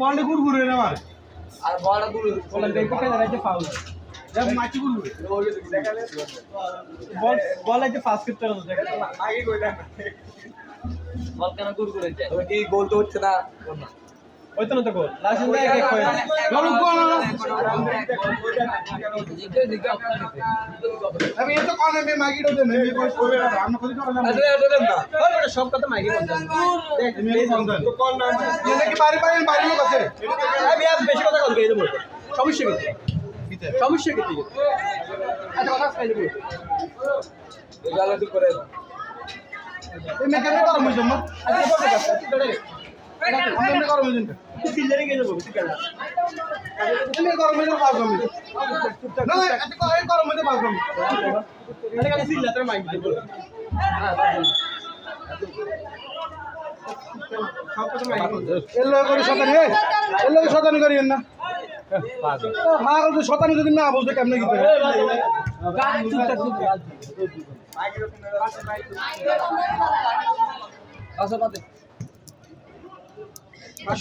বলটা গুড়গুড়ে না আমার আর বলটা গুড়গুড়ে বলটা দেখতে দাঁড়াইতে ফাউল জব মাটি গুড়গুড়ে বল আছে ফাস্ট করতে হবে দেখ আগে কইলা বল কেন গুড়গুড়ে যায় ওই কি গোল তো হচ্ছে না ওই তো না তো গোল লাস্ট ইন এক এক কই গোল গোল আমি এত কোন মে মাগিড়ো দে নে কই কইবে না আমরা কই করলাম আরে এটা দেন না ওই সব কথা মাগি বলছেন দেখ মেয়ে বলছেন তো কোন নাম ये নাকি বাড়ি বাড়ি বাড়ি লোক আছে আমি আর বেশি কথা বলবে এই বলতে সমস্যা কি সমস্যা কি আচ্ছা কথা কইলে বল এই গালা তুই করে এই মে কেন করম হইছ মত আচ্ছা বলতে কাছে তোড়ে আমরা করম হইছ তুই সিলারে গেলে বল তুই কেলা তুমি করম হইছ পাস কম না এত করম হইছ পাস কম আরে কাছে সিলাতে মাইক বল এলো করে শতানি এলো শতানি করিয়েন না পাগল তো শতানি যদি না বলতে কেমনে কি করে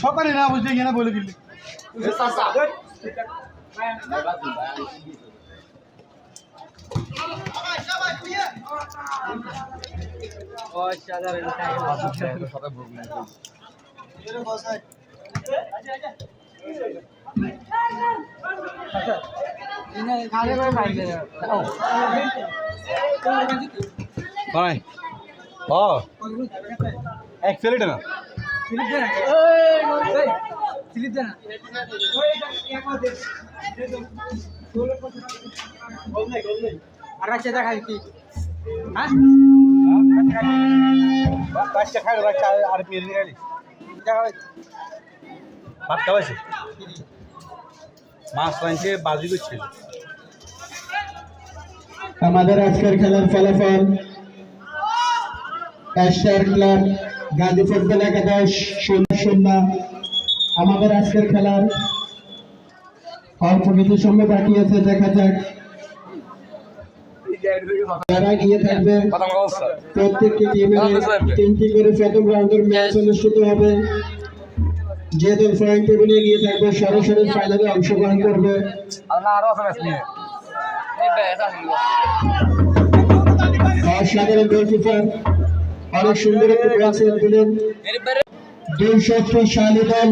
শতানি না বুঝতে গিয়ে না বলে দিলি एक्सेलेंट है ना আমাদের আজকের খেলার ফলাফল ক্যাশার ক্লাব গাজী ফুটবল একাদশ 0-0। আমাদের আজকের খেলার অল্প কিছু সময় বাকি আছে, দেখা যাক যারা গিয়ে থাকবে। প্রত্যেকটি টিমের 3টি করে প্রথম রাউন্ডের ম্যাচ অনুষ্ঠিত হবে। যে দল পয়েন্ট টেবিলে গিয়ে থাকবে সরাসরি ফাইনালে অংশগ্রহণ করবে। অসাধারণ গোলকিপার অনেক সুন্দর একটি গোল সেভ দিলেন। 2 শতাংশ শালী দল